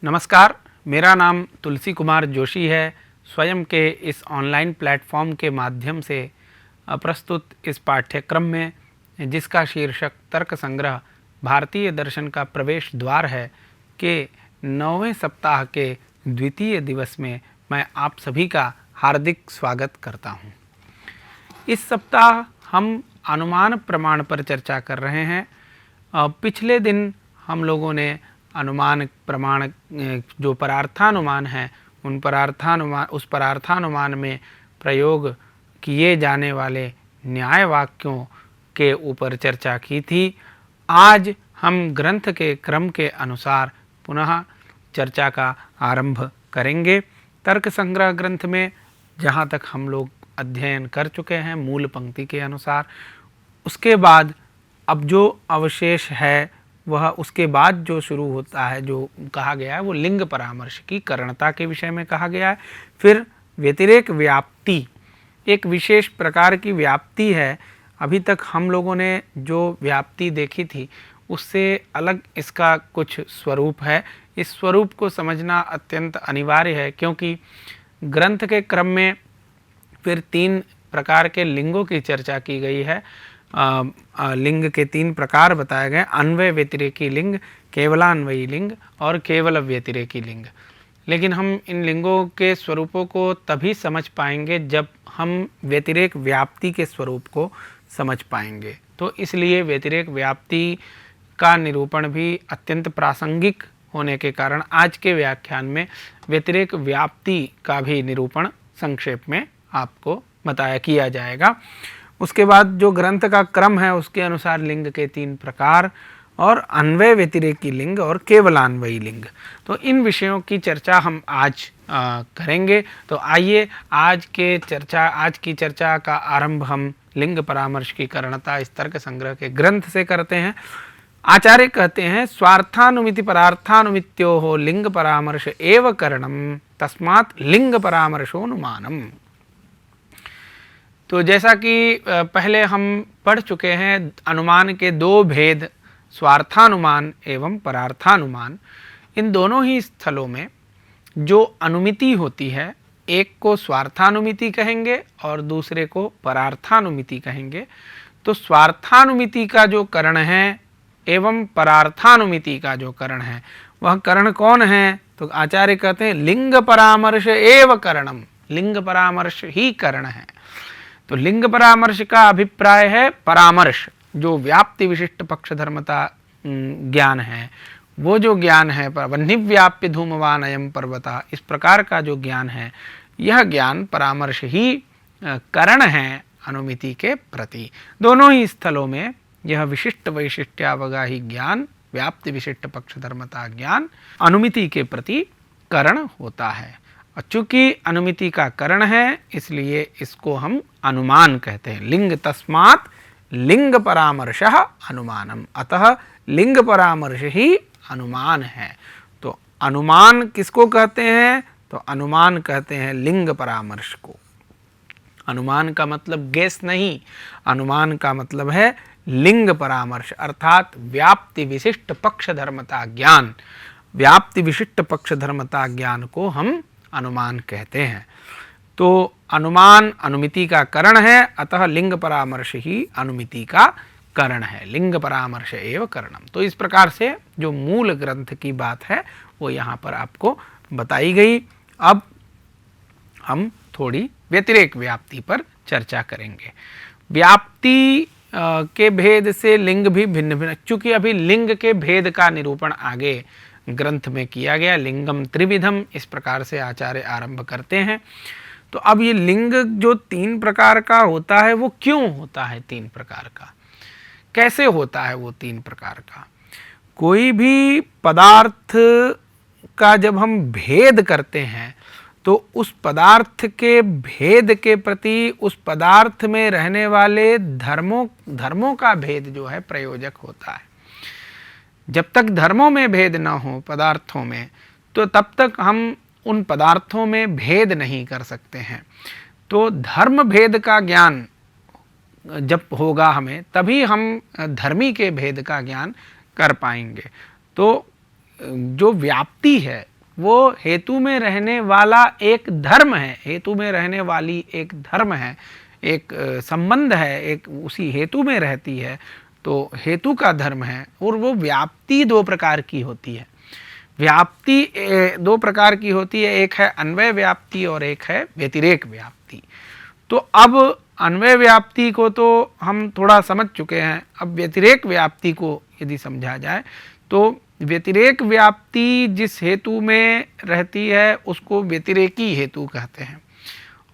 नमस्कार, मेरा नाम तुलसी कुमार जोशी है। स्वयं के इस ऑनलाइन प्लेटफॉर्म के माध्यम से प्रस्तुत इस पाठ्यक्रम में, जिसका शीर्षक तर्क संग्रह भारतीय दर्शन का प्रवेश द्वार है, के 9वें सप्ताह के द्वितीय दिवस में मैं आप सभी का हार्दिक स्वागत करता हूँ। इस सप्ताह हम अनुमान प्रमाण पर चर्चा कर रहे हैं। पिछले दिन हम लोगों ने अनुमान प्रमाण जो परार्थानुमान है उस परार्थानुमान में प्रयोग किए जाने वाले न्याय वाक्यों के ऊपर चर्चा की थी। आज हम ग्रंथ के क्रम के अनुसार पुनः चर्चा का आरंभ करेंगे। तर्क संग्रह ग्रंथ में जहाँ तक हम लोग अध्ययन कर चुके हैं मूल पंक्ति के अनुसार, उसके बाद अब जो अवशेष है वह उसके बाद जो शुरू होता है, जो कहा गया है वो लिंग परामर्श की करणता के विषय में कहा गया है। फिर व्यतिरेक व्याप्ति, एक विशेष प्रकार की व्याप्ति है। अभी तक हम लोगों ने जो व्याप्ति देखी थी उससे अलग इसका कुछ स्वरूप है। इस स्वरूप को समझना अत्यंत अनिवार्य है, क्योंकि ग्रंथ के क्रम में फिर 3 प्रकार के लिंगों की चर्चा की गई है। लिंग के 3 प्रकार बताए गए, अन्वय व्यतिरेकी लिंग, केवलान्वयी लिंग और केवल व्यतिरेकी लिंग। लेकिन हम इन लिंगों के स्वरूपों को तभी समझ पाएंगे जब हम व्यतिरेक व्याप्ति के स्वरूप को समझ पाएंगे। तो इसलिए व्यतिरेक व्याप्ति का निरूपण भी अत्यंत प्रासंगिक होने के कारण आज के व्याख्यान में व्यतिरेक व्याप्ति का भी निरूपण संक्षेप में आपको किया जाएगा। उसके बाद जो ग्रंथ का क्रम है उसके अनुसार लिंग के 3 प्रकार और अन्वय व्यतिरेकी लिंग और केवलान्वयी लिंग, तो इन विषयों की चर्चा हम आज करेंगे। तो आइए आज की चर्चा का आरंभ हम लिंग परामर्श की करणता इस तर्क संग्रह के ग्रंथ से करते हैं। आचार्य कहते हैं, स्वार्थानुमिति परार्थानुमित्योः लिंग परामर्श एव करणम तस्मात् लिंग परामर्शोनुमानम। तो जैसा कि पहले हम पढ़ चुके हैं, अनुमान के 2 भेद, स्वार्थानुमान एवं परार्थानुमान। इन दोनों ही स्थलों में जो अनुमिति होती है, एक को स्वार्थानुमिति कहेंगे और दूसरे को परार्थानुमिति कहेंगे। तो स्वार्थानुमिति का जो करण है एवं परार्थानुमिति का जो करण है, वह करण कौन है? तो आचार्य कहते हैं लिंग परामर्श एव करणम, लिंग परामर्श ही करण है। तो लिंग परामर्श का अभिप्राय है परामर्श, जो व्याप्ति विशिष्ट पक्षधर्मता ज्ञान है, वो जो ज्ञान है वह्निव्याप्य धूमवान अयम पर्वता, इस प्रकार का जो ज्ञान है, यह ज्ञान परामर्श ही करण है अनुमिति के प्रति। दोनों ही स्थलों में यह विशिष्ट वैशिष्ट्यावगाही ज्ञान, व्याप्ति विशिष्ट पक्षधर्मता ज्ञान अनुमिति के प्रति करण होता है। और चूंकि अनुमिति का करण है इसलिए इसको हम अनुमान कहते हैं। लिंग तस्मात् लिंग परामर्शः अनुमानम, अतः लिंग परामर्श ही अनुमान है। तो अनुमान किसको कहते हैं? तो अनुमान कहते हैं लिंग परामर्श को। अनुमान का मतलब गेस नहीं, अनुमान का मतलब है लिंग परामर्श, अर्थात व्याप्ति विशिष्ट पक्षधर्मता ज्ञान। व्याप्ति विशिष्ट पक्षधर्मता ज्ञान को हम अनुमान कहते हैं। तो अनुमान अनुमिति का करण है, अतः लिंग परामर्श ही अनुमिति का करण है। लिंग परामर्श एव करणम। तो इस प्रकार से जो मूल ग्रंथ की बात है वो यहाँ पर आपको बताई गई। अब हम थोड़ी व्यतिरेक व्याप्ति पर चर्चा करेंगे। व्याप्ति के भेद से लिंग भी भिन्न भिन्न, चूंकि अभी लिंग के भेद का निरूपण आगे ग्रंथ में किया गया। लिंगम त्रिविधम, इस प्रकार से आचार्य आरंभ करते हैं। तो अब ये लिंग जो 3 प्रकार का होता है वो क्यों होता है 3 प्रकार का, कैसे होता है वो 3 प्रकार का? कोई भी पदार्थ का जब हम भेद करते हैं तो उस पदार्थ के भेद के प्रति उस पदार्थ में रहने वाले धर्मों का भेद जो है प्रयोजक होता है। जब तक धर्मों में भेद न हो पदार्थों में, तो तब तक हम उन पदार्थों में भेद नहीं कर सकते हैं। तो धर्म भेद का ज्ञान जब होगा हमें, तभी हम धर्मी के भेद का ज्ञान कर पाएंगे। तो जो व्याप्ति है वो हेतु में रहने वाला एक धर्म है, हेतु में रहने वाली एक धर्म है, एक संबंध है, एक उसी हेतु में रहती है, तो हेतु का धर्म है। और वो व्याप्ति दो प्रकार की होती है। व्याप्ति दो प्रकार की होती है, एक है अन्वय व्याप्ति और एक है व्यतिरेक व्याप्ति। तो अब अन्वय व्याप्ति को तो हम थोड़ा समझ चुके हैं, अब व्यतिरेक व्याप्ति को यदि समझा जाए तो व्यतिरेक व्याप्ति जिस हेतु में रहती है उसको व्यतिरेकी हेतु कहते हैं,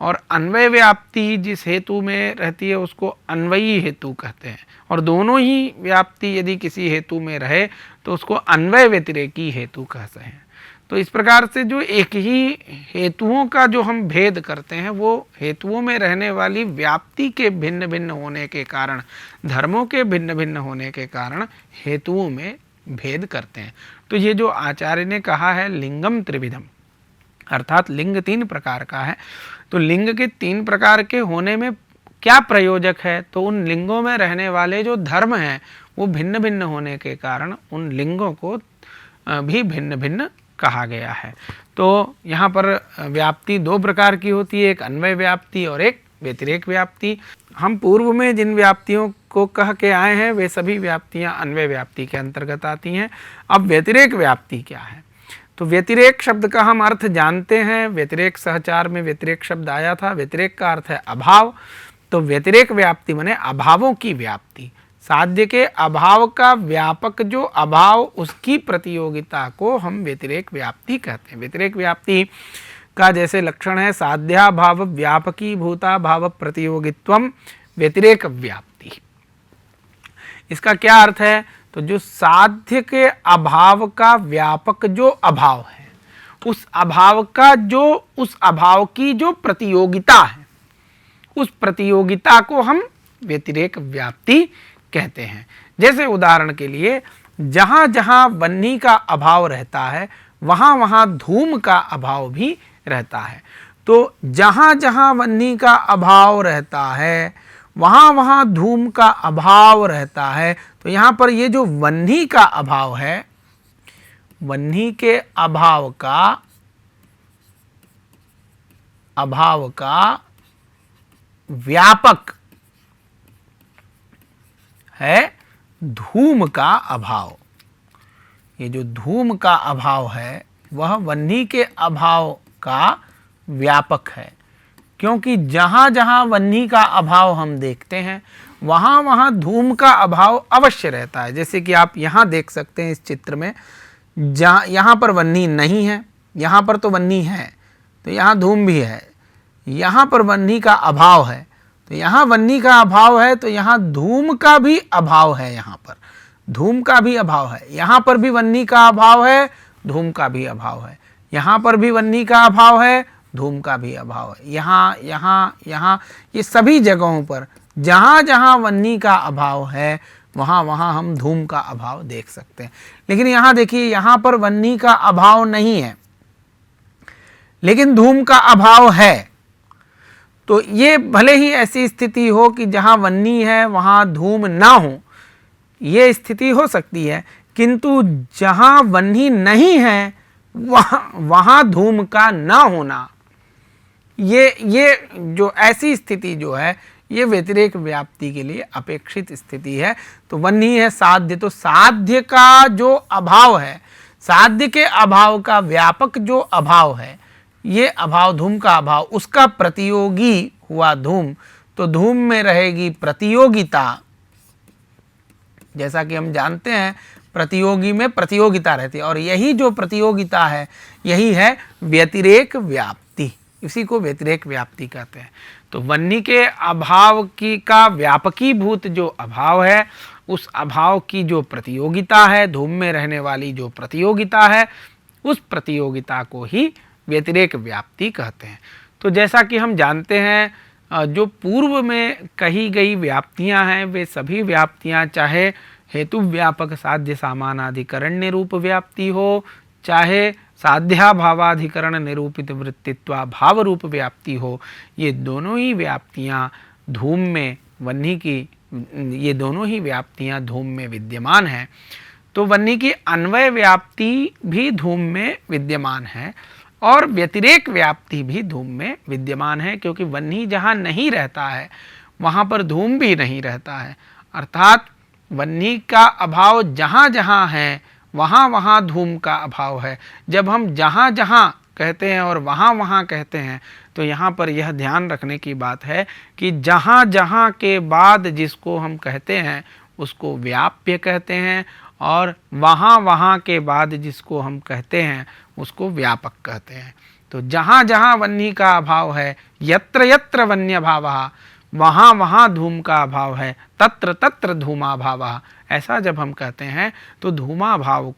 और अन्वय व्याप्ति जिस हेतु में रहती है उसको अन्वयी हेतु कहते हैं। और दोनों ही व्याप्ति यदि किसी हेतु में रहे तो उसको अन्वय व्यतिरेकी हेतु कहते हैं। तो इस प्रकार से जो एक ही हेतुओं का जो हम भेद करते हैं वो हेतुओं में रहने वाली व्याप्ति के भिन्न भिन्न होने के कारण, धर्मों के भिन्न भिन्न होने के कारण हेतुओं में भेद करते हैं। तो ये जो आचार्य ने कहा है लिंगम त्रिविधम, अर्थात लिंग 3 प्रकार का है, तो लिंग के 3 प्रकार के होने में क्या प्रयोजक है, तो उन लिंगों में रहने वाले जो धर्म हैं वो भिन्न भिन्न होने के कारण उन लिंगों को भी भिन्न भिन्न कहा गया है। तो यहाँ पर व्याप्ति 2 प्रकार की होती है, एक अन्वय व्याप्ति और एक व्यतिरेक व्याप्ति। हम पूर्व में जिन व्याप्तियों को कह के आए हैं वे सभी व्याप्तियाँ अन्वय व्याप्ति के अंतर्गत आती हैं। अब व्यतिरेक व्याप्ति क्या है, तो व्यतिरेक शब्द का हम अर्थ जानते हैं। व्यतिरेक सहचार में व्यतिरेक शब्द आया था। व्यतिरेक का अर्थ है अभाव, तो व्यतिरेक व्याप्ति माने अभावों की व्याप्ति, साध्य के अभाव का व्यापक जो अभाव उसकी प्रतियोगिता को हम व्यतिरेक व्याप्ति कहते हैं। व्यतिरेक व्याप्ति का जैसे लक्षण है साध्याभाव व्यापकी भूता भाव प्रतियोगित्वम व्यतिरेक व्याप्ति। इसका क्या अर्थ है, तो जो साध्य के अभाव का व्यापक जो अभाव है, उस अभाव का जो उस अभाव की जो प्रतियोगिता है, उस प्रतियोगिता को हम व्यतिरेक व्याप्ति कहते हैं। जैसे उदाहरण के लिए जहाँ जहाँ वह्नि का अभाव रहता है वहाँ वहाँ धूम का अभाव भी रहता है। तो जहाँ जहाँ वह्नि का अभाव रहता है वहाँ वहाँ धूम का अभाव रहता है। तो यहाँ पर ये जो वह्नि का अभाव है, वह्नि के अभाव का व्यापक है धूम का अभाव। ये जो धूम का अभाव है वह वह्नि के अभाव का व्यापक है, क्योंकि जहाँ जहाँ वह्नि का अभाव हम देखते हैं वहाँ वहाँ धूम का अभाव अवश्य रहता है। जैसे कि आप यहाँ देख सकते हैं इस चित्र में, जहाँ यहाँ पर वह्नि नहीं है, यहाँ पर तो वह्नि है तो यहाँ धूम भी है। यहाँ पर वह्नि का अभाव है तो यहाँ वह्नि का अभाव है, तो यहाँ धूम का भी अभाव है, यहाँ पर धूम का भी अभाव है। यहाँ पर भी वह्नि का अभाव है, धूम का भी अभाव है। यहाँ पर भी वह्नि का अभाव है, धूम का भी अभाव है। यहाँ ये सभी जगहों पर जहाँ जहाँ वह्नि का अभाव है वहाँ वहाँ हम धूम का अभाव देख सकते हैं। लेकिन यहाँ देखिए, यहाँ पर वह्नि का अभाव नहीं है लेकिन धूम का अभाव है। तो ये भले ही ऐसी स्थिति हो कि जहाँ वह्नि है वहाँ धूम ना हो, ये स्थिति हो सकती है, किंतु जहाँ वह्नि नहीं है वहाँ धूम का ना होना, ये जो ऐसी स्थिति जो है ये व्यतिरेक व्याप्ति के लिए अपेक्षित स्थिति है। तो वह्नि है साध्य, तो साध्य का जो अभाव है, साध्य के अभाव का व्यापक जो अभाव है, ये अभाव धूम का अभाव, उसका प्रतियोगी हुआ धूम। तो धूम में रहेगी प्रतियोगिता, जैसा कि हम जानते हैं प्रतियोगी में प्रतियोगिता रहती है, और यही जो प्रतियोगिता है यही है व्यतिरेक व्याप्ति, इसी को व्यतिरेक व्याप्ति कहते हैं। तो वह्नि के अभाव की का व्यापकीभूत जो अभाव है, उस अभाव की जो प्रतियोगिता है, धूम में रहने वाली जो प्रतियोगिता है, उस प्रतियोगिता को ही व्यतिरेक व्याप्ति कहते हैं। तो जैसा कि हम जानते हैं जो पूर्व में कही गई व्याप्तियां हैं वे सभी व्याप्तियां, चाहे हेतु व्यापक साध्य सामानाधिकरण निरूप व्याप्ति हो, चाहे साध्याभावाधिकरण निरूपित वृत्तित्वा भाव रूप व्याप्ति हो, ये दोनों ही व्याप्तियां धूम में वह्नि की, ये दोनों ही व्याप्तियां धूम में विद्यमान हैं। तो वन्नी की अन्वय व्याप्ति भी धूम में विद्यमान है और व्यतिरेक व्याप्ति भी धूम में विद्यमान है, क्योंकि वन्नी जहाँ नहीं रहता है वहाँ पर धूम भी नहीं रहता है। अर्थात वन्नी का अभाव जहाँ जहाँ है वहाँ वहाँ धूम का अभाव है। जब हम जहाँ जहाँ कहते हैं और वहाँ वहाँ कहते हैं तो यहाँ पर यह ध्यान रखने की बात है कि जहाँ जहाँ के बाद जिसको हम कहते हैं उसको व्याप्य कहते हैं और वहाँ वहाँ के बाद जिसको हम कहते हैं उसको व्यापक कहते हैं। तो जहाँ जहाँ वन्नी का अभाव है, यत्र यत्र वन्य भावः, वहाँ वहाँ धूम का अभाव है, तत्र तत्र धूमाभावः। ऐसा जब हम कहते हैं तो धूमाभाव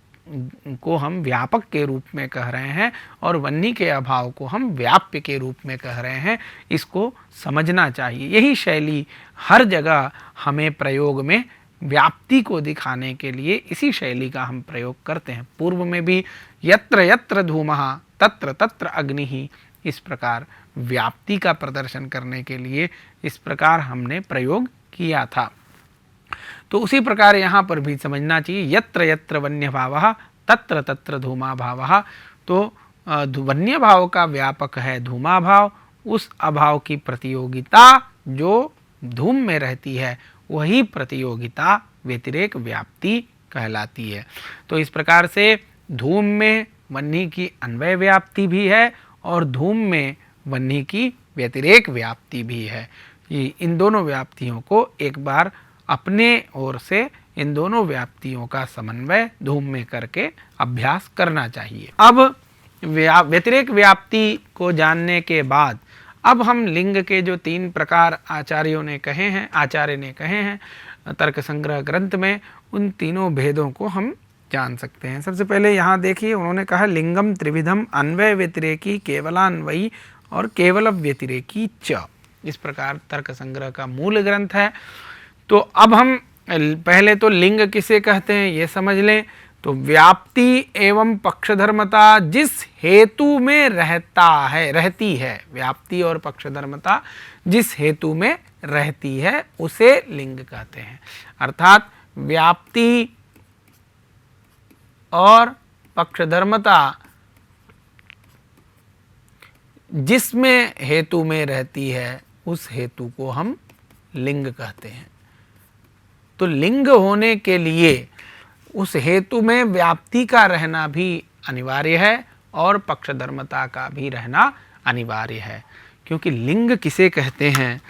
को हम व्यापक के रूप में कह रहे हैं और वन्नी के अभाव को हम व्याप्य के रूप में कह रहे हैं। इसको समझना चाहिए। यही शैली हर जगह हमें प्रयोग में व्याप्ति को दिखाने के लिए इसी शैली का हम प्रयोग करते हैं। पूर्व में भी यत्र यत्र धूमः तत्र तत्र अग्निः, इस प्रकार व्याप्ति का प्रदर्शन करने के लिए इस प्रकार हमने प्रयोग किया था। तो उसी प्रकार यहाँ पर भी समझना चाहिए, यत्र यत्र वन्य भावः तत्र तत्र धूमा भावः। तो वन्य भाव का व्यापक है धूमा भाव, उस अभाव की प्रतियोगिता जो धूम में रहती है वही प्रतियोगिता व्यतिरेक व्याप्ति कहलाती है। तो इस प्रकार से धूम में वन्नी की अन्वय व्याप्ति भी है और धूम में वन्नी की व्यतिरेक व्याप्ति भी है। ये इन दोनों व्याप्तियों को एक बार अपने ओर से इन दोनों व्याप्तियों का समन्वय धूम में करके अभ्यास करना चाहिए। अब व्यतिरेक व्याप्ति को जानने के बाद अब हम लिंग के जो 3 प्रकार आचार्य ने कहे हैं तर्क संग्रह ग्रंथ में, उन तीनों भेदों को हम जान सकते हैं। सबसे पहले यहाँ देखिए, उन्होंने कहा लिंगम त्रिविधम, अन्वय व्यतिरेकी, केवलान्वयी और केवल व्यतिरेकी च। इस प्रकार तर्क संग्रह का मूल ग्रंथ है। तो अब हम पहले तो लिंग किसे कहते हैं ये समझ लें। तो व्याप्ति एवं पक्षधर्मता जिस हेतु में रहती है, व्याप्ति और पक्षधर्मता जिस हेतु में रहती है उसे लिंग कहते हैं। अर्थात व्याप्ति और पक्षधर्मता जिसमें हेतु में रहती है उस हेतु को हम लिंग कहते हैं। तो लिंग होने के लिए उस हेतु में व्याप्ति का रहना भी अनिवार्य है और पक्षधर्मता का भी रहना अनिवार्य है। क्योंकि लिंग किसे कहते हैं,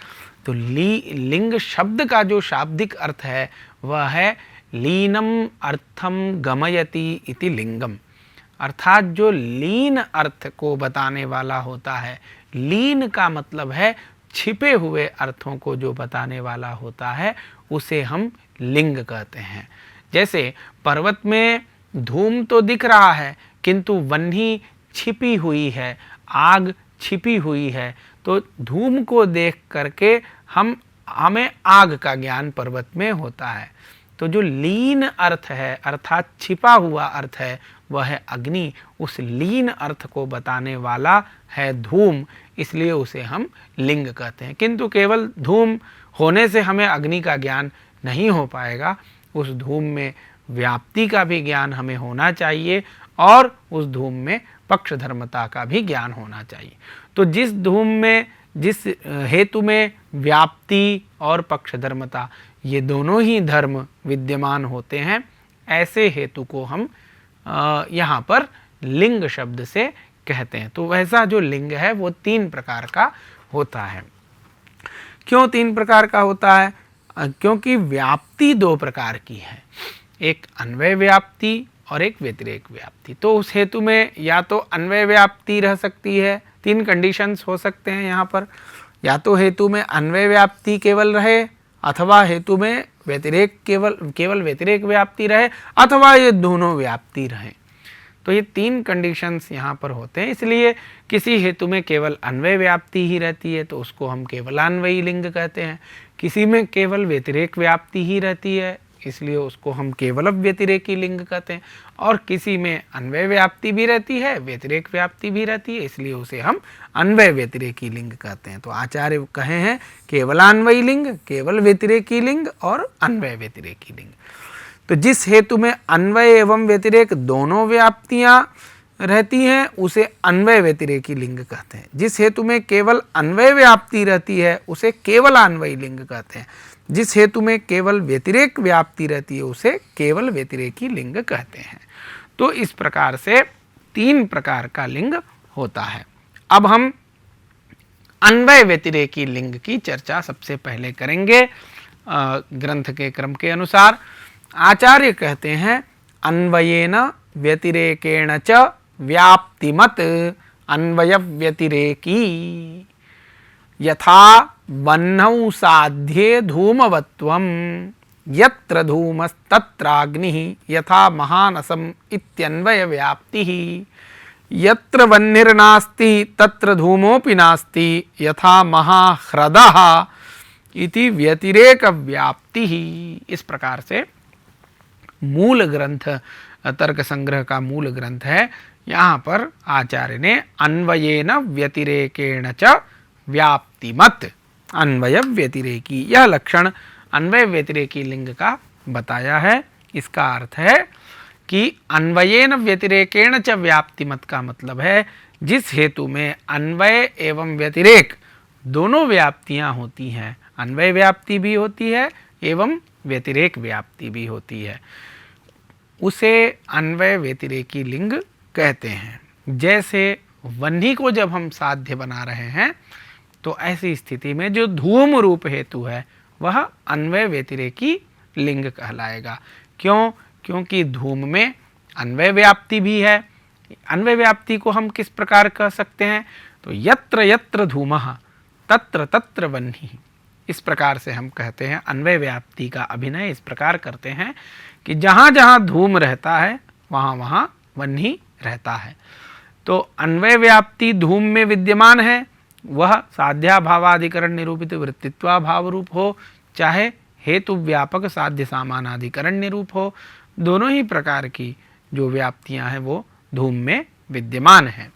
तो लिंग शब्द का जो शाब्दिक अर्थ है वह है लीनम अर्थम गमयति इति लिंगम। अर्थात जो लीन अर्थ को बताने वाला होता है, लीन का मतलब है छिपे हुए अर्थों को जो बताने वाला होता है उसे हम लिंग कहते हैं। जैसे पर्वत में धूम तो दिख रहा है किंतु वन्नी छिपी हुई है, आग छिपी हुई है, तो धूम को देख करके हमें आग का ज्ञान पर्वत में होता है। तो जो लीन अर्थ है अर्थात छिपा हुआ अर्थ है वह है अग्नि, उस लीन अर्थ को बताने वाला है धूम, इसलिए उसे हम लिंग कहते हैं। किंतु केवल धूम होने से हमें अग्नि का ज्ञान नहीं हो पाएगा, उस धूम में व्याप्ति का भी ज्ञान हमें होना चाहिए और उस धूम में पक्षधर्मता का भी ज्ञान होना चाहिए। तो जिस धूम में, जिस हेतु में व्याप्ति और पक्षधर्मता ये दोनों ही धर्म विद्यमान होते हैं, ऐसे हेतु को हम यहाँ पर लिंग शब्द से कहते हैं। तो वैसा जो लिंग है वो 3 प्रकार का होता है। क्यों 3 प्रकार का होता है? क्योंकि व्याप्ति 2 प्रकार की है, एक अन्वय व्याप्ति और एक व्यतिरेक व्याप्ति। तो उस हेतु में या तो अन्वय व्याप्ति रह सकती है, 3 कंडीशंस हो सकते हैं यहाँ पर, या तो हेतु में अन्वय व्याप्ति केवल रहे अथवा हेतु में व्यतिरेक केवल व्यतिरेक व्याप्ति रहे अथवा ये दोनों व्याप्ति रहें। तो ये 3 कंडीशंस यहाँ पर होते हैं। इसलिए किसी हेतु में केवल अन्वय व्याप्ति ही रहती है तो उसको हम केवलान्वयी लिंग कहते हैं। किसी में केवल व्यतिरेक व्याप्ति ही रहती है इसलिए उसको हम केवल व्यतिरेकी लिंग कहते हैं। और किसी में अन्वय व्याप्ति भी रहती है, व्यतिरेक व्याप्ति भी रहती है, इसलिए उसे हम अन्वय व्यतिरेकी लिंग कहते हैं। तो आचार्य कहे हैं केवलान्वयी लिंग, केवल व्यतिरेकी लिंग और अन्वय व्यतिरेकी लिंग। तो जिस हेतु में अन्वय एवं व्यतिरेक दोनों व्याप्तियां रहती हैं उसे अन्वय व्यतिरेकी लिंग कहते हैं। जिस हेतु में केवल अन्वय व्याप्ति रहती है उसे केवल अन्वयी लिंग कहते हैं। जिस हेतु में केवल व्यतिरेक व्याप्ति रहती है उसे केवल व्यतिरेकी लिंग कहते हैं। तो इस प्रकार से 3 प्रकार का लिंग होता है। अब हम अन्वय व्यतिरेकी लिंग की चर्चा सबसे पहले करेंगे। ग्रंथ के क्रम के अनुसार आचार्य कहते हैं अन्वयेन व्यतिरेकेण च व्याप्तिमत अन्वय व्यतिरेकी यथा वह्नौ साध्ये धूमवत्वं यत्र धूमस्तत्राग्निः यथा महानसम् इत्यन्वय व्याप्तिः यत्र वह्निर्नास्ति तत्र धूमोऽपि नास्ति यथा महाह्रदः इति व्यतिरेक व्याप्तिः। इस प्रकार से मूल ग्रंथ तर्क संग्रह का मूल ग्रंथ है। यहाँ पर आचार्य ने अन्वयेन व्यतिरेकेण च व्याप्तिमत अन्वय व्यतिरेकी यह लक्षण अन्वय व्यतिरेकी लिंग का बताया है। इसका अर्थ है कि अन्वयेन व्यतिरेकेण च व्याप्तिमत का मतलब है जिस हेतु में अन्वय एवं व्यतिरेक दोनों व्याप्तियां होती हैं, अन्वय व्याप्ति भी होती है एवं व्यतिरेक व्याप्ति भी होती है, उसे अन्वय व्यतिरेकी लिंग कहते हैं। जैसे वह्नि को जब हम साध्य बना रहे हैं तो ऐसी स्थिति में जो धूम रूप हेतु है वह अन्वय व्यतिरेकी लिंग कहलाएगा। क्यों? क्योंकि धूम में अन्वय व्याप्ति भी है। अन्वय व्याप्ति को हम किस प्रकार कह सकते हैं? तो यत्र यत्र धूमः तत्र तत्र वह्निः, इस प्रकार से हम कहते हैं। अन्वय व्याप्ति का अभिनय इस प्रकार करते हैं कि जहाँ जहाँ धूम रहता है वहाँ वहाँ वह्नि रहता है। तो अन्वय व्याप्ति धूम में विद्यमान है, वह साध्या भावाधिकरण निरूपित वृत्तित्वा भाव रूप हो, चाहे हेतु व्यापक साध्य सामानाधिकरण निरूप हो, दोनों ही प्रकार की जो व्याप्तियां हैं वो धूम में विद्यमान हैं।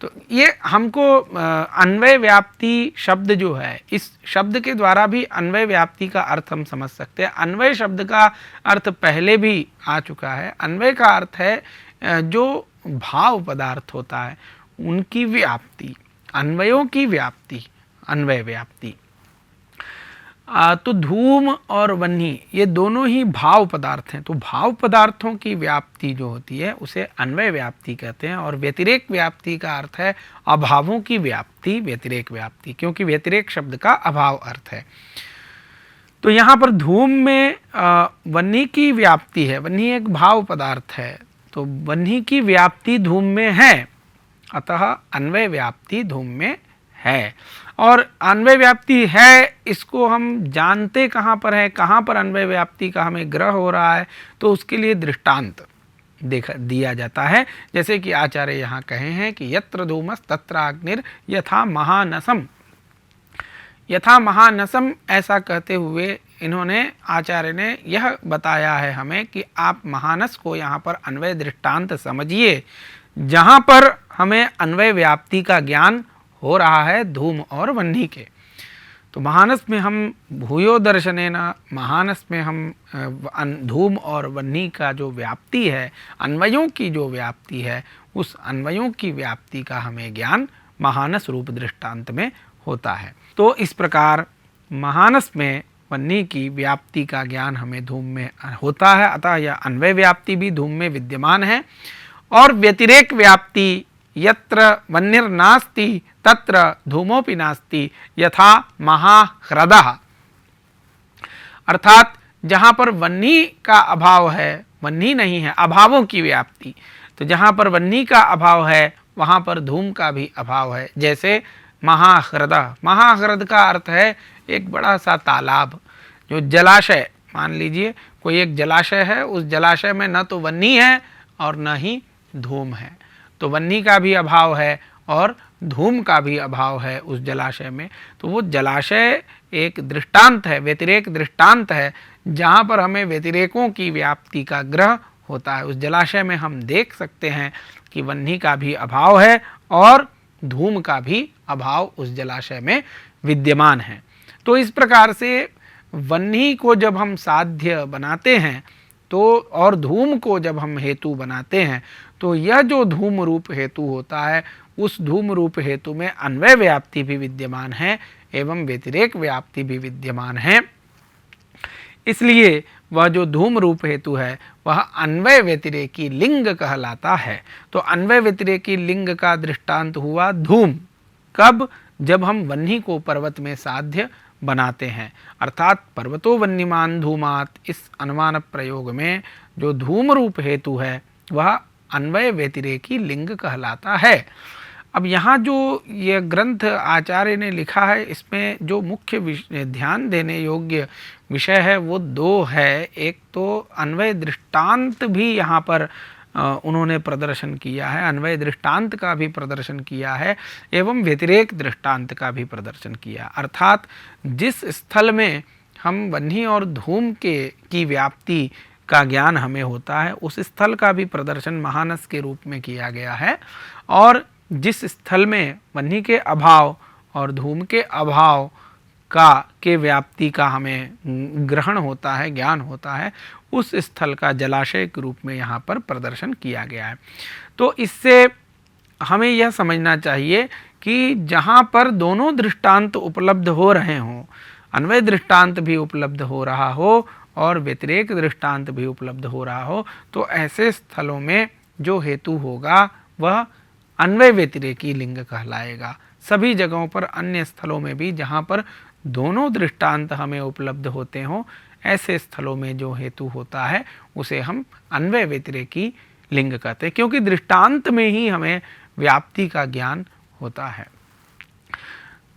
तो ये हमको अन्वय व्याप्ति शब्द जो है, इस शब्द के द्वारा भी अन्वय व्याप्ति का अर्थ हम समझ सकते हैं। अन्वय शब्द का अर्थ पहले भी आ चुका है। अन्वय का अर्थ है जो भाव पदार्थ होता है उनकी व्याप्ति, अन्वयों की व्याप्ति, अन्वय व्याप्ति। तो धूम और वह्नि ये दोनों ही भाव पदार्थ हैं। तो भाव पदार्थों की व्याप्ति जो होती है उसे अन्वय व्याप्ति कहते हैं। और व्यतिरेक व्याप्ति का अर्थ है अभावों की व्याप्ति, व्यतिरेक व्याप्ति, क्योंकि व्यतिरेक शब्द का अभाव अर्थ है। तो यहाँ पर धूम में वह्नि की व्याप्ति है। वह्नि एक भाव पदार्थ है, तो वह्नि की व्याप्ति धूम में है, अतः अन्वय व्याप्ति धूम में है। और अन्वय व्याप्ति है इसको हम जानते कहाँ पर है, कहाँ पर अन्वय व्याप्ति का हमें ग्रह हो रहा है, तो उसके लिए दृष्टांत दिया जाता है। जैसे कि आचार्य यहाँ कहे हैं कि यत्र धूमस तत्र अग्निर यथा महानसम। यथा महानसम ऐसा कहते हुए इन्होंने, आचार्य ने यह बताया है हमें कि आप महानस को यहाँ पर अन्वय दृष्टांत समझिए, जहाँ पर हमें अन्वय व्याप्ति का ज्ञान हो रहा है धूम और वह्नि के। तो महानस में हम भूयो दर्शनेन, महानस में हम धूम और वह्नि का जो व्याप्ति है, अन्वयों की जो व्याप्ति है, उस अन्वयों की व्याप्ति का हमें ज्ञान महानस रूप दृष्टांत में होता है। तो इस प्रकार महानस में वह्नि की व्याप्ति का ज्ञान हमें धूम में होता है, अतः यह अन्वय व्याप्ति भी धूम में विद्यमान है। और व्यतिरेक व्याप्ति यत्र वह्निर्नास्ति तत्र धूमोऽपि नास्ति यथा महाह्रदः, अर्थात जहाँ पर वह्नि का अभाव है, वह्नि नहीं है, अभावों की व्याप्ति, तो जहाँ पर वह्नि का अभाव है वहाँ पर धूम का भी अभाव है। जैसे महाह्रद, महाह्रद का अर्थ है एक बड़ा सा तालाब, जो जलाशय, मान लीजिए कोई एक जलाशय है, उस जलाशय में न तो वह्नि है और न ही धूम है, तो वह्नि का भी अभाव है और धूम का भी अभाव है उस जलाशय में। तो वो जलाशय एक दृष्टांत है, व्यतिरेक दृष्टांत है, जहाँ पर हमें व्यतिरेकों की व्याप्ति का ग्रह होता है। उस जलाशय में हम देख सकते हैं कि वह्नि का भी अभाव है और धूम का भी अभाव उस जलाशय में विद्यमान है। तो इस प्रकार से वह्नि को जब हम साध्य बनाते हैं तो और धूम को जब हम हेतु बनाते हैं तो यह जो धूम रूप हेतु होता है उस धूम रूप हेतु में अन्वय व्याप्ति भी विद्यमान है एवं व्यतिरेक व्याप्ति भी विद्यमान है। इसलिए वह जो धूम रूप हेतु है वह अन्वय व्यतिरेकी लिंग कहलाता है। तो अन्वय व्यतिरेकी लिंग का दृष्टांत हुआ धूम। कब? जब हम वह्नि को पर्वत में साध्य बनाते हैं, अर्थात पर्वतो वह्निमान धूमात, इस अनुमान प्रयोग में जो धूम रूप हेतु है वह अन्वय व्यतिरेकी लिंग कहलाता है। अब यहाँ जो यह ग्रंथ आचार्य ने लिखा है इसमें जो मुख्य ध्यान देने योग्य विषय है वो दो है। एक तो अन्वय दृष्टांत भी यहाँ पर उन्होंने प्रदर्शन किया है, अन्वय दृष्टांत का भी प्रदर्शन किया है एवं व्यतिरेक दृष्टांत का भी प्रदर्शन किया। अर्थात जिस स्थल में हम वह्नि और धूम की व्याप्ति का ज्ञान हमें होता है उस स्थल का भी प्रदर्शन महानस के रूप में किया गया है, और जिस स्थल में वह्नि के अभाव और धूम के अभाव के व्याप्ति का हमें ग्रहण होता है, ज्ञान होता है, उस स्थल का जलाशय के रूप में यहाँ पर प्रदर्शन किया गया है। तो इससे हमें यह समझना चाहिए कि जहाँ पर दोनों दृष्टांत उपलब्ध हो रहे हों, अन्वय दृष्टांत भी उपलब्ध हो रहा हो और व्यतिरेक दृष्टांत भी उपलब्ध हो रहा हो, तो ऐसे स्थलों में जो हेतु होगा वह अन्वय व्यतिरेकी लिंग कहलाएगा। सभी जगहों पर, अन्य स्थलों में भी जहाँ पर दोनों दृष्टांत हमें उपलब्ध होते हों, ऐसे स्थलों में जो हेतु होता है उसे हम अन्वय व्यतिरेकी लिंग कहते हैं, क्योंकि दृष्टांत में ही हमें व्याप्ति का ज्ञान होता है।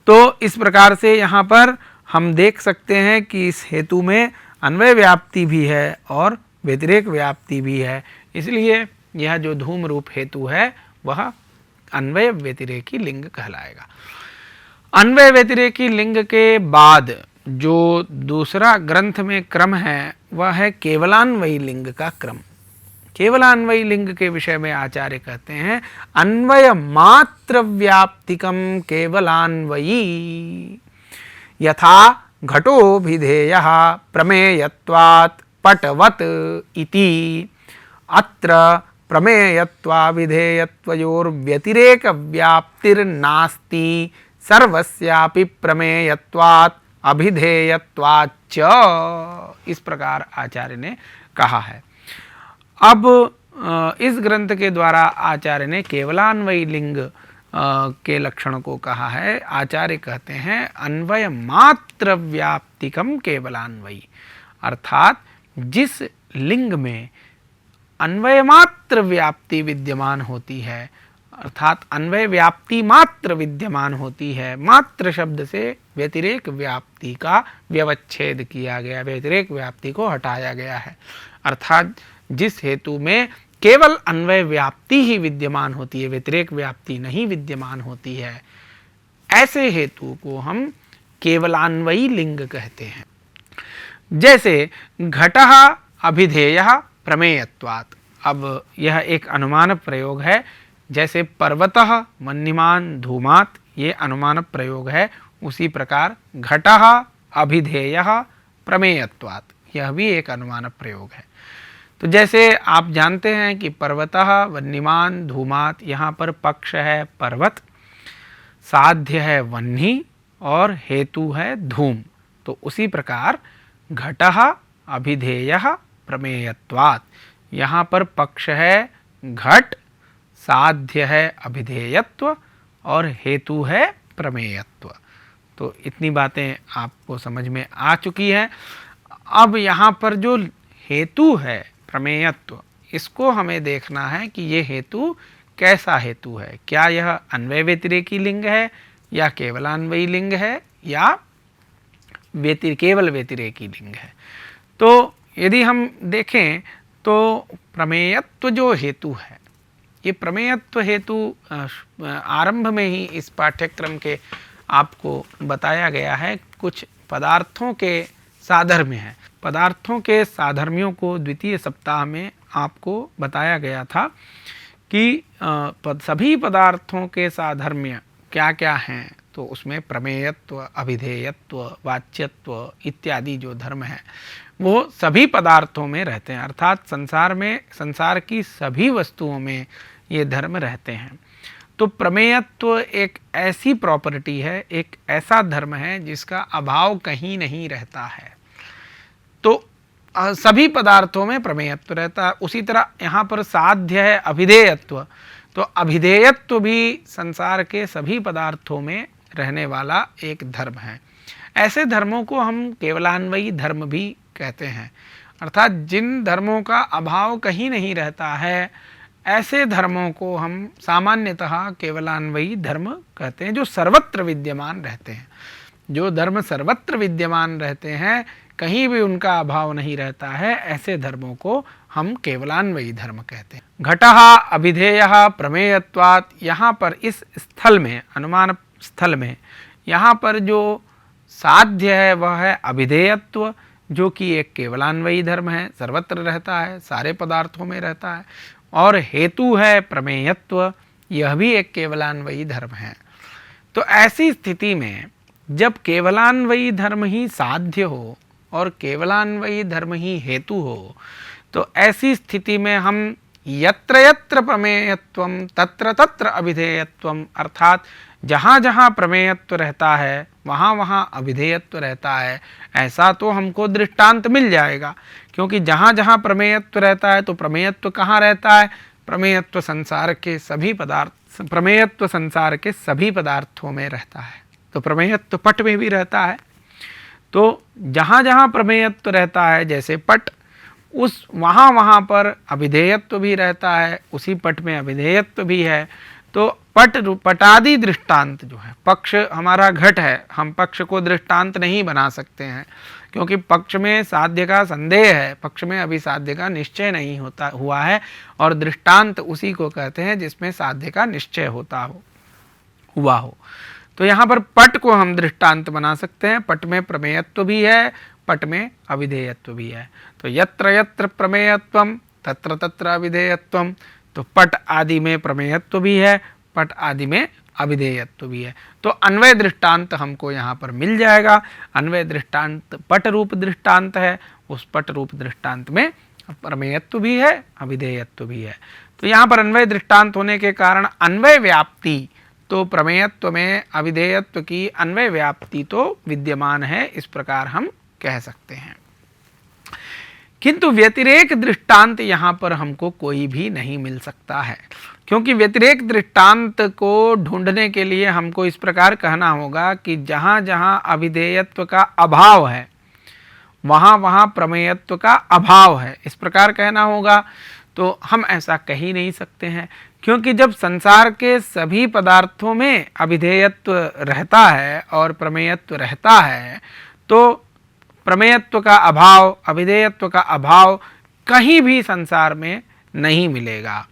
तो इस प्रकार से यहाँ पर हम देख सकते हैं कि इस हेतु में अन्वय व्याप्ति भी है और व्यतिरेक व्याप्ति भी है। इसलिए यह जो धूम रूप हेतु है वह अन्वय व्यतिरेकी लिंग कहलाएगा। अन्वय व्यतिरेकी लिंग के बाद जो दूसरा ग्रंथ में क्रम है वह है केवलान्वयी लिंग का क्रम। केवलान्वयी लिंग के विषय में आचार्य कहते हैं अन्वय मात्र व्याप्तिकम केवलान्वयी यथा घटोभिधेयः प्रमेयत्वात् पटवत् इति। अत्र प्रमेयत्वाभिधेयत्वयोर्व्यतिरेक व्याप्तिर्नास्ति सर्वस्यापि प्रमेयत्वात् अभिधेयत्वाच्च। इस प्रकार आचार्य ने कहा है। अब इस ग्रंथ के द्वारा आचार्य ने केवलान्वयी लिंग के लक्षण को कहा है। आचार्य कहते हैं अन्वय मात्र व्याप्तिकम केवलान्वयी, अर्थात जिस लिंग में अन्वय मात्र व्याप्ति विद्यमान होती है, अर्थात अन्वय व्याप्ति मात्र विद्यमान होती है। मात्र शब्द से व्यतिरेक व्याप्ति का व्यवच्छेद किया गया, व्यतिरेक व्याप्ति को हटाया गया है। अर्थात जिस हेतु में केवल अन्वय व्याप्ति ही विद्यमान होती है, व्यतिरेक व्याप्ति नहीं विद्यमान होती है, ऐसे हेतु को हम केवलान्वयी लिंग कहते हैं। जैसे घटः अभिधेयः प्रमेयत्वात्। अब यह एक अनुमान प्रयोग है। जैसे पर्वतः वह्निमान धूमात् ये अनुमान प्रयोग है, उसी प्रकार घटः अभिधेयः प्रमेयत्वात् यह भी एक अनुमान प्रयोग है। तो जैसे आप जानते हैं कि पर्वतः वह्निमान धूमात्, यहाँ पर पक्ष है पर्वत, साध्य है वह्नि और हेतु है धूम। तो उसी प्रकार घटः अभिधेयः प्रमेयत्वात्, यहाँ पर पक्ष है घट, साध्य है अभिधेयत्व और हेतु है प्रमेयत्व। तो इतनी बातें आपको समझ में आ चुकी हैं। अब यहाँ पर जो हेतु है प्रमेयत्व, इसको हमें देखना है कि ये हेतु कैसा हेतु है। क्या यह अन्वय व्यतिरेकी लिंग है या केवलान्वयी लिंग है या केवल व्यतिरेकी लिंग है। तो यदि हम देखें तो प्रमेयत्व जो हेतु है, ये प्रमेयत्व हेतु आरंभ में ही इस पाठ्यक्रम के आपको बताया गया है। कुछ पदार्थों के साधर्म्य है। पदार्थों के साधर्म्यों को द्वितीय सप्ताह में आपको बताया गया था कि सभी पदार्थों के साधर्म्य क्या क्या हैं। तो उसमें प्रमेयत्व, अभिधेयत्व, वाच्यत्व इत्यादि जो धर्म है वो सभी पदार्थों में रहते हैं, अर्थात संसार की सभी वस्तुओं में ये धर्म रहते हैं। तो प्रमेयत्व एक ऐसी प्रॉपर्टी है, एक ऐसा धर्म है जिसका अभाव कहीं नहीं रहता है। तो सभी पदार्थों में प्रमेयत्व रहता है। उसी तरह यहाँ पर साध्य है अभिधेयत्व, तो अभिधेयत्व भी संसार के सभी पदार्थों में रहने वाला एक धर्म है। ऐसे धर्मों को हम केवलान्वयी धर्म भी कहते हैं, अर्थात जिन धर्मों का अभाव कहीं नहीं रहता है, ऐसे धर्मों को हम सामान्यतः केवलान्वयी धर्म कहते हैं, जो सर्वत्र विद्यमान रहते हैं। जो धर्म सर्वत्र विद्यमान रहते हैं, कहीं भी उनका अभाव नहीं रहता है, ऐसे धर्मों को हम केवलान्वयी धर्म कहते हैं। घटः अभिधेयः प्रमेयत्वात्, यहाँ पर इस स्थल में, अनुमान स्थल में, यहाँ पर जो साध्य है वह है अभिधेयत्व, जो कि एक केवलान्वयी धर्म है, सर्वत्र रहता है, सारे पदार्थों में रहता है। और हेतु है प्रमेयत्व, यह भी एक केवलान्वयी धर्म है। तो ऐसी स्थिति में जब केवलान्वयी धर्म ही साध्य हो और केवलान्वयी धर्म ही हेतु हो, तो ऐसी स्थिति में हम यत्र यत्र प्रमेयत्वम तत्र तत्र अभिधेयत्वम, अर्थात जहाँ जहाँ प्रमेयत्व रहता है वहाँ वहाँ अभिधेयत्व रहता है, ऐसा तो हमको दृष्टांत मिल जाएगा। क्योंकि जहाँ जहाँ प्रमेयत्व रहता है तो प्रमेयत्व कहाँ रहता है? प्रमेयत्व संसार के सभी पदार्थों में रहता है। तो प्रमेयत्व पट में भी रहता है। तो जहाँ जहाँ प्रमेयत्व रहता है, जैसे पट, उस वहाँ पर अभिधेयत्व भी रहता है, उसी पट में अभिधेयत्व भी है। तो पटादि दृष्टांत जो है, पक्ष हमारा घट है, हम पक्ष को दृष्टांत नहीं बना सकते हैं, क्योंकि पक्ष में साध्य का संदेह है, पक्ष में अभी साध्य का निश्चय नहीं हुआ है, और दृष्टांत उसी को कहते हैं जिसमें साध्य का निश्चय हुआ हो। तो यहाँ पर पट को हम दृष्टांत बना सकते हैं। पट में प्रमेयत्व भी है, पट में अभिधेयत्व भी है। तो यत्र यत्र प्रमेयत्वम तत्र तत्र अभिधेयत्वम, तो पट आदि में प्रमेयत्व भी है, पट आदि में अभिधेयत्व भी है। तो अन्वय दृष्टांत हमको यहाँ पर मिल जाएगा। अन्वय दृष्टांत पट रूप दृष्टांत है, उस पट रूप दृष्टांत में प्रमेयत्व भी है, अभिधेयत्व भी है। तो यहाँ पर अन्वय दृष्टांत होने के कारण अन्वय व्याप्ति, तो प्रमेयत्व में अभिधेयत्व की अन्वय व्याप्ति तो विद्यमान है, इस प्रकार हम कह सकते हैं। किंतु व्यतिरेक दृष्टांत यहाँ पर हमको कोई भी नहीं मिल सकता है, क्योंकि व्यतिरेक दृष्टांत को ढूंढने के लिए हमको इस प्रकार कहना होगा कि जहाँ जहाँ अभिधेयत्व का अभाव है वहाँ वहाँ प्रमेयत्व का अभाव है, इस प्रकार कहना होगा। तो हम ऐसा कह ही नहीं सकते हैं, क्योंकि जब संसार के सभी पदार्थों में अभिधेयत्व रहता है और प्रमेयत्व रहता है, तो प्रमेयत्व का अभाव, अभिधेयत्व का अभाव कहीं भी संसार में नहीं मिलेगा।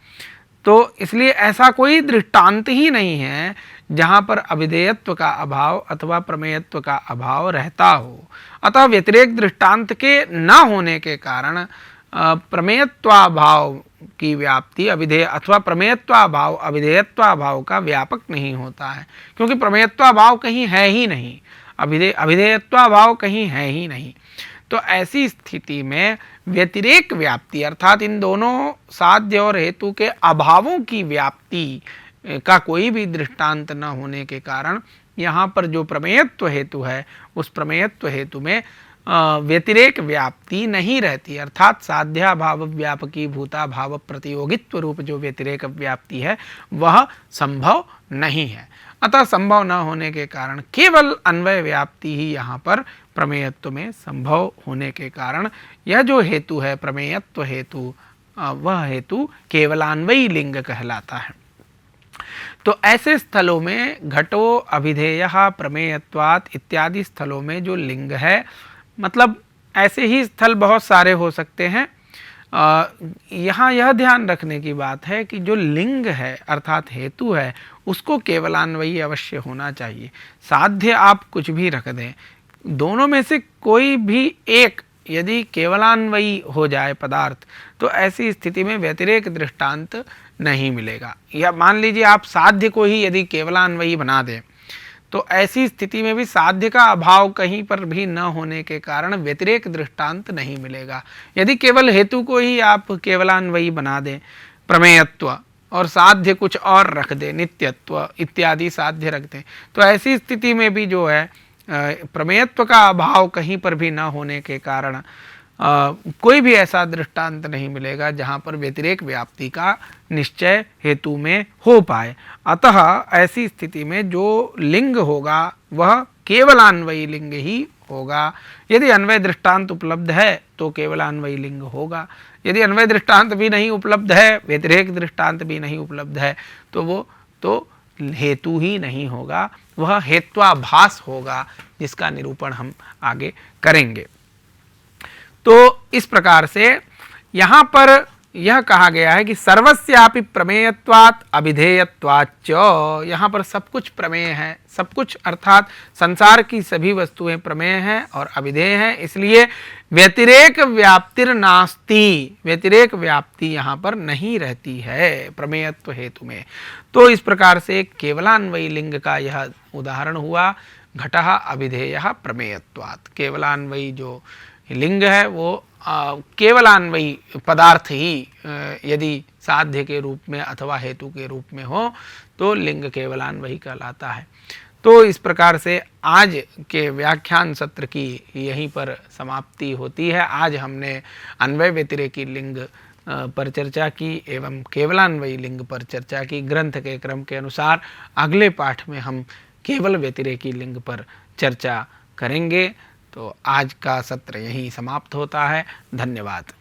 तो इसलिए ऐसा कोई दृष्टांत ही नहीं है जहाँ पर अभिधेयत्व का अभाव अथवा प्रमेयत्व का अभाव रहता हो। अतः व्यतिरेक दृष्टांत के न होने के कारण प्रमेयत्वाभाव की व्याप्ति अभिधेय अथवा प्रमेयत्वाभाव अभिधेयत्वाभाव का व्यापक नहीं होता है, क्योंकि प्रमेयत्वाभाव कहीं है ही नहीं, अभिधेयत्वाभाव कहीं है ही नहीं। तो ऐसी स्थिति में व्यतिरेक व्याप्ति अर्थात इन दोनों साध्य और हेतु के अभावों की व्याप्ति का कोई भी दृष्टांत न होने के कारण यहाँ पर जो प्रमेयत्व हेतु है, उस प्रमेयत्व हेतु में व्यतिरेक व्याप्ति नहीं रहती, अर्थात साध्याभाव व्यापकी भूता भाव प्रतियोगित्व रूप जो व्यतिरेक व्याप्ति है वह संभव नहीं है। अतः संभव न होने के कारण केवल अन्वय व्याप्ति ही यहाँ पर प्रमेयत्व में संभव होने के कारण यह जो हेतु है प्रमेयत्व हेतु, वह हेतु केवलान्वयी लिंग कहलाता है। तो ऐसे स्थलों में घटो अभिधेयः प्रमेयत्वात् इत्यादि स्थलों में जो लिंग है, मतलब ऐसे ही स्थल बहुत सारे हो सकते हैं। यहाँ यह ध्यान रखने की बात है कि जो लिंग है अर्थात हेतु है उसको केवलान्वयी अवश्य होना चाहिए। साध्य आप कुछ भी रख दें, दोनों में से कोई भी एक यदि केवलान्वयी हो जाए पदार्थ, तो ऐसी स्थिति में व्यतिरेक दृष्टांत नहीं मिलेगा। या मान लीजिए आप साध्य को ही यदि केवलान्वयी बना दें, तो ऐसी स्थिति में भी साध्य का अभाव कहीं पर भी न होने के कारण व्यतिरेक दृष्टांत नहीं मिलेगा। यदि केवल हेतु को ही आप केवलान्वयी बना दें, प्रमेयत्व, और साध्य कुछ और रख दें, नित्यत्व इत्यादि साध्य रख दें, तो ऐसी स्थिति में भी जो है प्रमेयत्व का अभाव कहीं पर भी न होने के कारण कोई भी ऐसा दृष्टांत नहीं मिलेगा जहाँ पर व्यतिरेक व्याप्ति का निश्चय हेतु में हो पाए। अतः ऐसी स्थिति में जो लिंग होगा वह केवलान्वयी लिंग ही होगा। यदि अन्वय दृष्टांत उपलब्ध है तो केवलान्वयी लिंग होगा, यदि अन्वय दृष्टांत भी नहीं उपलब्ध है, व्यतिरेक दृष्टांत भी नहीं उपलब्ध है, तो वो तो हेतु ही नहीं होगा, वह हेत्वाभास होगा, जिसका निरूपण हम आगे करेंगे। तो इस प्रकार से यहाँ पर यह कहा गया है कि सर्वस्यापि प्रमेयत्वात् अभिधेयत्वाच्च, यहाँ पर सब कुछ प्रमेय है, सब कुछ अर्थात संसार की सभी वस्तुएं प्रमेय हैं और अभिधेय हैं, इसलिए व्यतिरेक व्याप्तिर नास्ति, व्यतिरेक व्याप्ति यहाँ पर नहीं रहती है प्रमेयत्व हेतु में। तो इस प्रकार से केवलान्वयी लिंग का यह उदाहरण हुआ, घटः अभिधेयः प्रमेयत्वात्। केवलान्वयी जो लिंग है वो केवलान्वयी पदार्थ ही यदि साध्य के रूप में अथवा हेतु के रूप में हो तो लिंग केवलान्वयी कहलाता है। तो इस प्रकार से आज के व्याख्यान सत्र की यहीं पर समाप्ति होती है। आज हमने अन्वय व्यतिरेकी लिंग पर चर्चा की एवं केवलान्वयी लिंग पर चर्चा की। ग्रंथ के क्रम के अनुसार अगले पाठ में हम केवल व्यतिरेकी लिंग पर चर्चा करेंगे। तो आज का सत्र यहीं समाप्त होता है। धन्यवाद।